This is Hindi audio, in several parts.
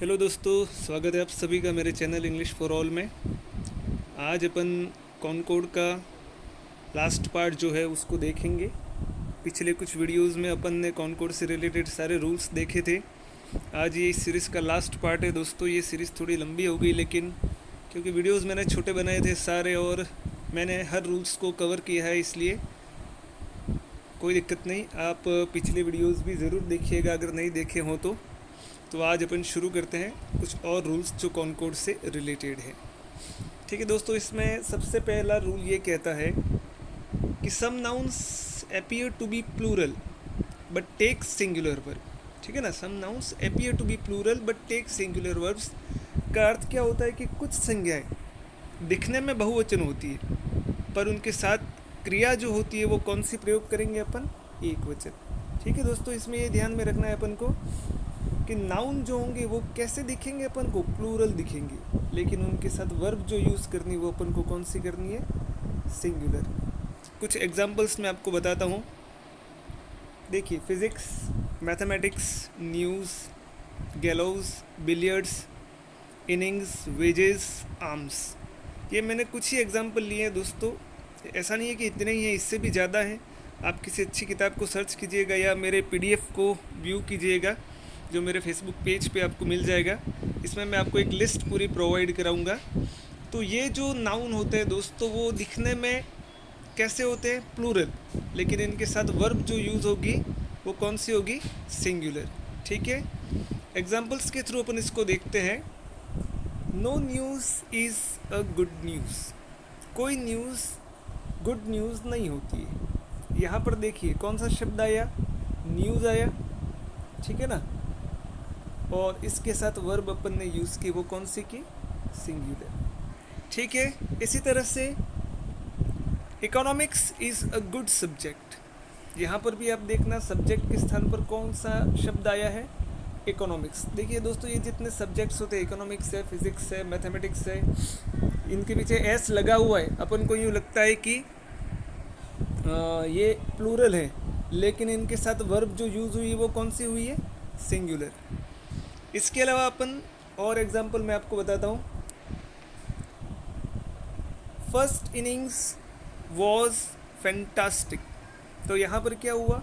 हेलो दोस्तों, स्वागत है आप सभी का मेरे चैनल इंग्लिश फॉर ऑल में। आज अपन कॉनकोड का लास्ट पार्ट जो है उसको देखेंगे। पिछले कुछ वीडियोस में अपन ने कॉनकोड से रिलेटेड सारे रूल्स देखे थे। आज ये इस सीरीज़ का लास्ट पार्ट है दोस्तों। ये सीरीज़ थोड़ी लंबी हो गई, लेकिन क्योंकि वीडियोस मैंने छोटे बनाए थे सारे और मैंने हर रूल्स को कवर किया है, इसलिए कोई दिक्कत नहीं। आप पिछले वीडियोस भी ज़रूर देखिएगा अगर नहीं देखे हों तो आज अपन शुरू करते हैं कुछ और रूल्स जो कॉनकोड से रिलेटेड है। ठीक है दोस्तों, इसमें सबसे पहला रूल ये कहता है कि some nouns appear to be plural but take singular verb. ठीक है ना, some nouns appear to be plural but take singular verbs का अर्थ क्या होता है कि कुछ संज्ञाएं दिखने में बहुवचन होती है, पर उनके साथ क्रिया जो होती है वो कौन सी प्रयोग करेंगे अपन? एक वचन। ठीक है दोस्तों, इसमें ये ध्यान में रखना है अपन को कि नाउन जो होंगे वो कैसे दिखेंगे अपन को? प्लूरल दिखेंगे, लेकिन उनके साथ वर्ब जो यूज़ करनी है वो अपन को कौन सी करनी है? सिंगुलर। कुछ एग्जांपल्स मैं आपको बताता हूँ। देखिए, physics, mathematics, news, गैलोज, billiards, innings, wages, arms. ये मैंने कुछ ही एग्जांपल लिए हैं दोस्तों। ऐसा नहीं है कि इतने ही हैं, इससे भी ज़्यादा हैं। आप किसी अच्छी किताब को सर्च कीजिएगा या मेरे पीडीएफ को व्यू कीजिएगा जो मेरे फेसबुक पेज पे आपको मिल जाएगा। इसमें मैं आपको एक लिस्ट पूरी प्रोवाइड कराऊंगा। तो ये जो नाउन होते हैं दोस्तों वो दिखने में कैसे होते हैं? प्लूरल, लेकिन इनके साथ वर्ब जो यूज़ होगी वो कौन सी होगी? सिंगुलर। ठीक है, एग्जाम्पल्स के थ्रू अपन इसको देखते हैं। No news is a good news. कोई न्यूज़ गुड न्यूज़ नहीं होती है। यहाँ पर देखिए कौन सा शब्द आया? न्यूज़ आया। ठीक है ना, और इसके साथ वर्ब अपन ने यूज़ की, वो कौन सी की? सिंगुलर। ठीक है, इसी तरह से economics is a good subject. यहाँ पर भी आप देखना सब्जेक्ट के स्थान पर कौन सा शब्द आया है? इकोनॉमिक्स। देखिए दोस्तों, ये जितने सब्जेक्ट्स होते हैं, इकोनॉमिक्स है, फिजिक्स है, मैथमेटिक्स है, इनके पीछे एस लगा हुआ है। अपन को यूँ लगता है कि ये प्लूरल है, लेकिन इनके साथ वर्ब जो यूज़ हुई वो कौन सी हुई है? सिंगुलर। इसके अलावा अपन और एग्जांपल मैं आपको बताता हूँ। First innings was fantastic. तो यहाँ पर क्या हुआ?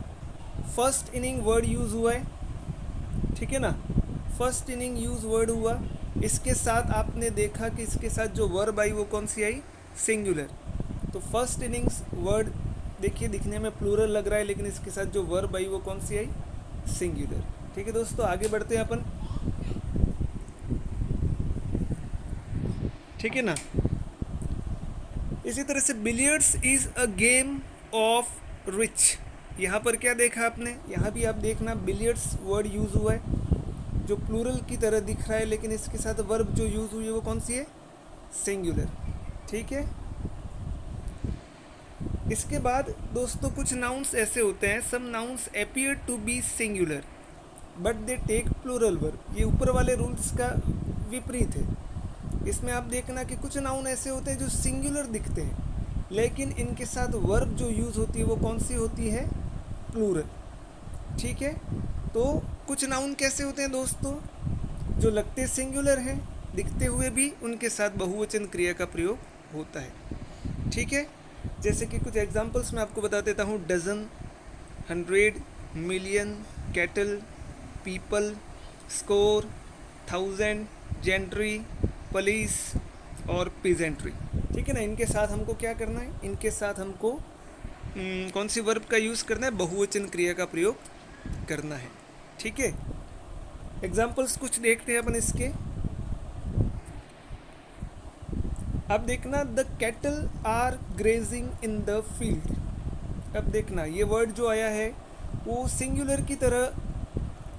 फर्स्ट इनिंग वर्ड यूज़ हुआ है। ठीक है ना, फर्स्ट इनिंग यूज़ वर्ड हुआ। इसके साथ आपने देखा कि इसके साथ जो वर्ब आई वो कौन सी आई? सिंगुलर। तो फर्स्ट इनिंग्स वर्ड देखिए दिखने में प्लूरल लग रहा है, लेकिन इसके साथ जो वर्ब आई वो कौन सी आई? सिंगुलर। ठीक है दोस्तों, आगे बढ़ते हैं अपन। ठीक है ना, इसी तरह से billiards is a game of rich. यहाँ पर क्या देखा आपने? यहाँ भी आप देखना बिलियर्ड्स वर्ड यूज़ हुआ है जो प्लूरल की तरह दिख रहा है, लेकिन इसके साथ वर्ब जो यूज़ हुई है वो कौन सी है? सिंगुलर। ठीक है, इसके बाद दोस्तों कुछ नाउन्स ऐसे होते हैं, some nouns appear to be singular but they take plural verb. ये ऊपर वाले रूल्स का विपरीत है। इसमें आप देखना कि कुछ नाउन ऐसे होते हैं जो सिंगुलर दिखते हैं, लेकिन इनके साथ वर्ब जो यूज़ होती है वो कौन सी होती है? प्लूरल। ठीक है, तो कुछ नाउन कैसे होते हैं दोस्तों जो लगते सिंगुलर हैं, दिखते हुए भी उनके साथ बहुवचन क्रिया का प्रयोग होता है। ठीक है, जैसे कि कुछ एग्जांपल्स मैं आपको बता देता हूँ। Dozen, 100, million, cattle, people, score, 1000, gentry, police और पीजेंट्री। ठीक है ना, इनके साथ हमको क्या करना है? इनके साथ हमको कौन सी वर्ब का यूज़ करना है? बहुवचन क्रिया का प्रयोग करना है। ठीक है, एग्जाम्पल्स कुछ देखते हैं अपन इसके। अब देखना, the cattle are grazing in the field. अब देखना ये वर्ड जो आया है वो सिंगुलर की तरह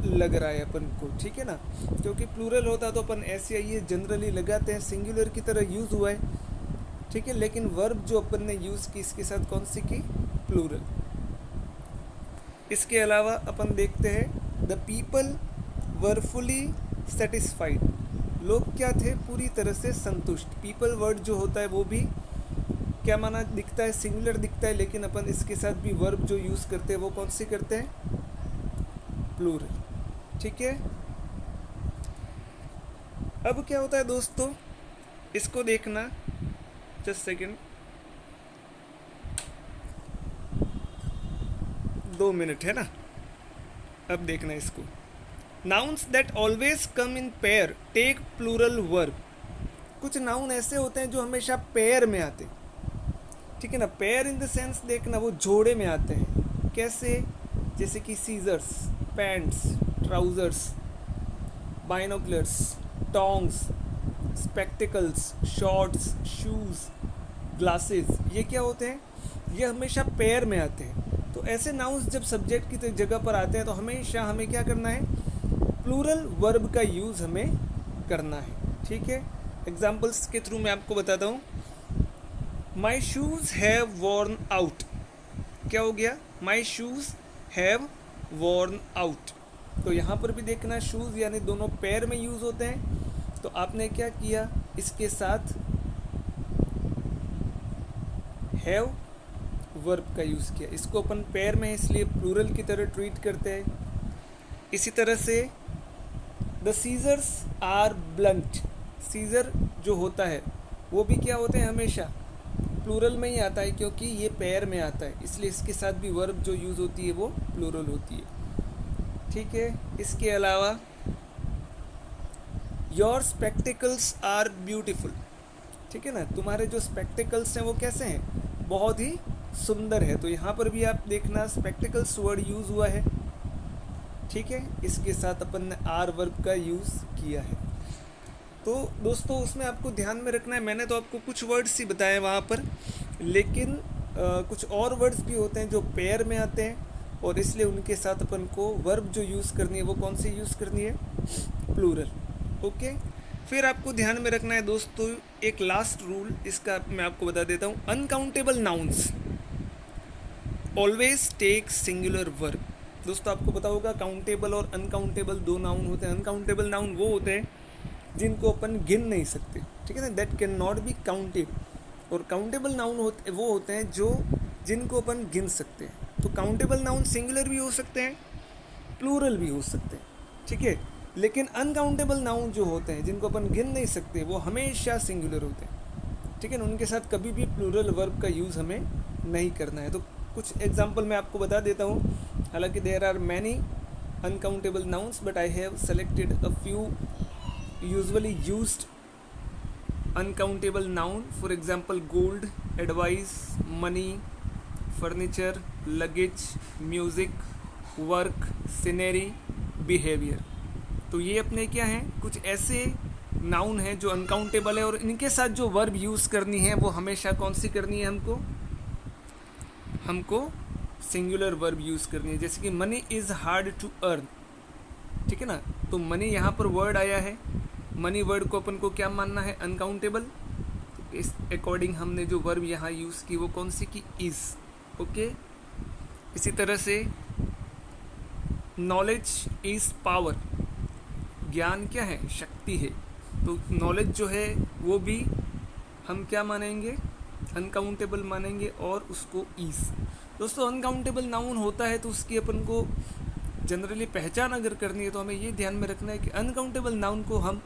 लग रहा है अपन को। ठीक है ना, क्योंकि प्लूरल होता तो अपन ऐसे आइए जनरली लगाते हैं, सिंगुलर की तरह यूज़ हुआ है। ठीक है, लेकिन वर्ब जो अपन ने यूज़ की इसके साथ कौन सी की? प्लूरल। इसके अलावा अपन देखते हैं, the people were fully satisfied. लोग क्या थे? पूरी तरह से संतुष्ट। पीपल वर्ड जो होता है वो भी क्या माना दिखता है? सिंगुलर दिखता है, लेकिन अपन इसके साथ भी वर्ब जो यूज़ करते हैं वो कौन सी करते हैं? प्लूरल। ठीक है, अब क्या होता है दोस्तों, इसको देखना, जस्ट सेकेंड, 2 मिनट है ना। अब देखना इसको, nouns that always come in pair take plural verb. कुछ नाउन ऐसे होते हैं जो हमेशा पेयर में आते हैं, ठीक है ना। पेयर इन द सेंस देखना, वो जोड़े में आते हैं। कैसे? जैसे कि scissors, pants, trousers, binoculars, tongs, spectacles, shorts, shoes, glasses. ये क्या होते हैं? ये हमेशा पेयर में आते हैं। तो ऐसे नाउन्स जब सब्जेक्ट की जगह पर आते हैं तो हमेशा हमें क्या करना है? प्लूरल वर्ब का यूज़ हमें करना है, ठीक है। एग्जाम्पल्स के थ्रू मैं आपको बताता हूँ। माई शूज़ हैव वॉर्न आउट। क्या हो गया? माई शूज़ हैव वॉर्न आउट। तो यहाँ पर भी देखना, शूज़ यानी दोनों पैर में यूज़ होते हैं। तो आपने क्या किया? इसके साथ हैव वर्ब का यूज़ किया। इसको अपन पैर में इसलिए प्लूरल की तरह ट्रीट करते हैं। इसी तरह से the scissors are blunt. Scissor जो होता है वो भी क्या होते हैं? हमेशा प्लूरल में ही आता है, क्योंकि ये पैर में आता है, इसलिए इसके साथ भी वर्ब जो यूज़ होती है वो प्लूरल होती है, ठीक है। इसके अलावा योर स्पेक्टिकल्स आर ब्यूटीफुल, ठीक है ना। तुम्हारे जो स्पेक्टिकल्स हैं वो कैसे हैं? बहुत ही सुंदर है। तो यहाँ पर भी आप देखना, स्पेक्टिकल्स वर्ड यूज़ हुआ है, ठीक है। इसके साथ अपन ने आर वर्ब का यूज़ किया है। तो दोस्तों उसमें आपको ध्यान में रखना है, मैंने तो आपको कुछ वर्ड्स ही बताए वहाँ पर, लेकिन कुछ और वर्ड्स भी होते हैं जो पेयर में आते हैं, और इसलिए उनके साथ अपन को वर्ब जो यूज़ करनी है वो कौन सी यूज़ करनी है? Plural, okay. फिर आपको ध्यान में रखना है दोस्तों एक लास्ट रूल, इसका मैं आपको बता देता हूँ। Uncountable nouns always take singular verb. दोस्तों आपको पता होगा काउंटेबल और अनकाउंटेबल दो नाउन होते हैं। अनकाउंटेबल नाउन वो होते हैं जिनको अपन गिन नहीं सकते, ठीक है ना, that can not be counted. और काउंटेबल नाउन वो होते हैं जो जिनको अपन गिन सकते हैं। तो काउंटेबल नाउन सिंगुलर भी हो सकते हैं, प्लूरल भी हो सकते हैं, ठीक है। लेकिन अनकाउंटेबल नाउन जो होते हैं जिनको अपन गिन नहीं सकते वो हमेशा सिंगुलर होते हैं, ठीक है ना। उनके साथ कभी भी प्लूरल वर्ब का यूज़ हमें नहीं करना है। तो कुछ एग्जाम्पल मैं आपको बता देता हूँ। हालांकि there are many uncountable nouns but I have selected a few usually used uncountable noun. For example, gold, advice, money, furniture, luggage, music, work, scenery, behavior. तो ये अपने क्या हैं? कुछ ऐसे नाउन हैं जो अनकाउंटेबल है, और इनके साथ जो वर्ब यूज़ करनी है वो हमेशा कौन सी करनी है? हमको सिंगुलर वर्ब यूज़ करनी है। जैसे कि money is hard to earn, ठीक है ना। तो मनी यहाँ पर वर्ड आया है, मनी वर्ड को अपन को क्या मानना है? अनकाउंटेबल। तो इस अकॉर्डिंग हमने जो वर्ब यहाँ यूज़ की वो कौन सी की? Is, okay. इसी तरह से नॉलेज इज़ पावर। ज्ञान क्या है? शक्ति है। तो नॉलेज जो है वो भी हम क्या मानेंगे? अनकाउंटेबल मानेंगे, और उसको इज़। दोस्तों अनकाउंटेबल नाउन होता है तो उसकी अपन को जनरली पहचान अगर करनी है तो हमें ये ध्यान में रखना है कि अनकाउंटेबल नाउन को हम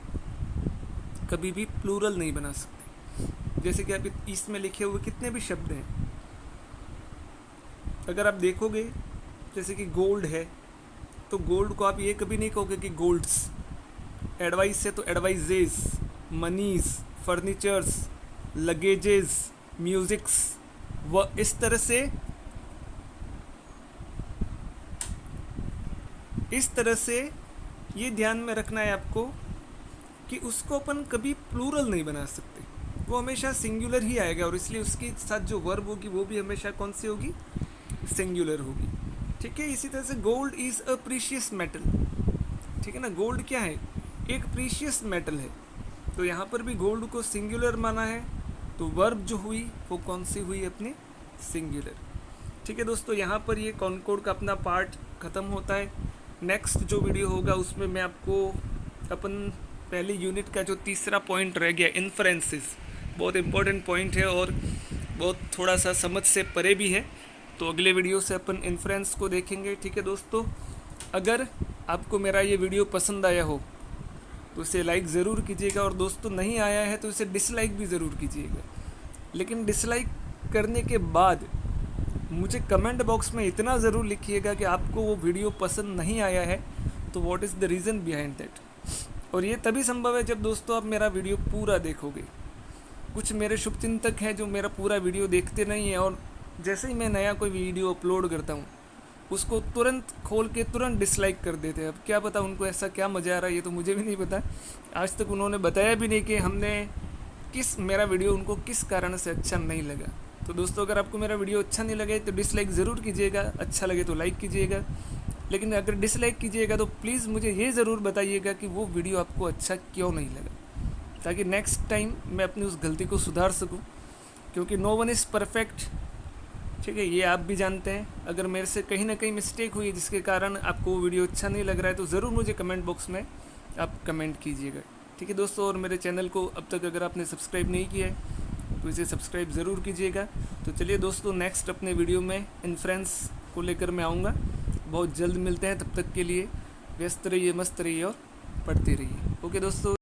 कभी भी प्लूरल नहीं बना सकते। जैसे कि आप इसमें लिखे हुए कितने भी शब्द हैं, अगर आप देखोगे जैसे कि गोल्ड है तो गोल्ड को आप ये कभी नहीं कहोगे कि गोल्ड्स। एडवाइस है तो एडवाइजेस, मनीज, फर्नीचर्स, लगेजेस, म्यूजिक्स, व इस तरह से ये ध्यान में रखना है आपको कि उसको अपन कभी प्लूरल नहीं बना सकते, वो हमेशा सिंगुलर ही आएगा, और इसलिए उसके साथ जो वर्ब होगी वो भी हमेशा कौन सी होगी? सिंगुलर होगी, ठीक है। इसी तरह से gold is a precious metal, ठीक है ना। गोल्ड क्या है? एक प्रीशियस मेटल है। तो यहाँ पर भी गोल्ड को सिंगुलर माना है, तो वर्ब जो हुई वो कौन सी हुई? अपने सिंगुलर, ठीक है। दोस्तों यहाँ पर ये कॉनकोड का अपना पार्ट ख़त्म होता है। नेक्स्ट जो वीडियो होगा उसमें मैं आपको अपन पहली यूनिट का जो तीसरा पॉइंट रह गया, इन्फ्रेंसेस, बहुत इंपॉर्टेंट पॉइंट है और बहुत थोड़ा सा समझ से परे भी है, तो अगले वीडियो से अपन इन्फ्रेंस को देखेंगे, ठीक है दोस्तों। अगर आपको मेरा ये वीडियो पसंद आया हो तो इसे लाइक ज़रूर कीजिएगा, और दोस्तों नहीं आया है तो इसे डिसलाइक भी ज़रूर कीजिएगा। लेकिन डिसलाइक करने के बाद मुझे कमेंट बॉक्स में इतना ज़रूर लिखिएगा कि आपको वो वीडियो पसंद नहीं आया है, तो what is the reason behind that. और ये तभी संभव है जब दोस्तों आप मेरा वीडियो पूरा देखोगे। कुछ मेरे शुभचिंतक हैं जो मेरा पूरा वीडियो देखते नहीं हैं, और जैसे ही मैं नया कोई वीडियो अपलोड करता हूँ उसको तुरंत खोल के तुरंत डिसलाइक कर देते हैं। अब क्या पता उनको ऐसा क्या मज़ा आ रहा है, ये तो मुझे भी नहीं पता। आज तक उन्होंने बताया भी नहीं कि मेरा वीडियो उनको किस कारण से अच्छा नहीं लगा। तो दोस्तों, अगर आपको मेरा वीडियो अच्छा नहीं लगे तो डिसलाइक ज़रूर कीजिएगा, अच्छा लगे तो लाइक कीजिएगा। लेकिन अगर डिसलाइक कीजिएगा तो प्लीज़ मुझे ये ज़रूर बताइएगा कि वो वीडियो आपको अच्छा क्यों नहीं लगा, ताकि नेक्स्ट टाइम मैं अपनी उस गलती को सुधार सकूं। क्योंकि नो वन इज़ परफेक्ट, ठीक है, ये आप भी जानते हैं। अगर मेरे से कहीं ना कहीं मिस्टेक हुई है जिसके कारण आपको वो वीडियो अच्छा नहीं लग रहा है, तो ज़रूर मुझे कमेंट बॉक्स में आप कमेंट कीजिएगा, ठीक है दोस्तों। और मेरे चैनल को अब तक अगर आपने सब्सक्राइब नहीं किया है तो इसे सब्सक्राइब ज़रूर कीजिएगा। तो चलिए दोस्तों, नेक्स्ट अपने वीडियो में इन्फ्रेंस को लेकर मैं आऊँगा। बहुत जल्द मिलते हैं, तब तक के लिए व्यस्त रहिए, मस्त रहिए और पढ़ते रहिए। ओके दोस्तों।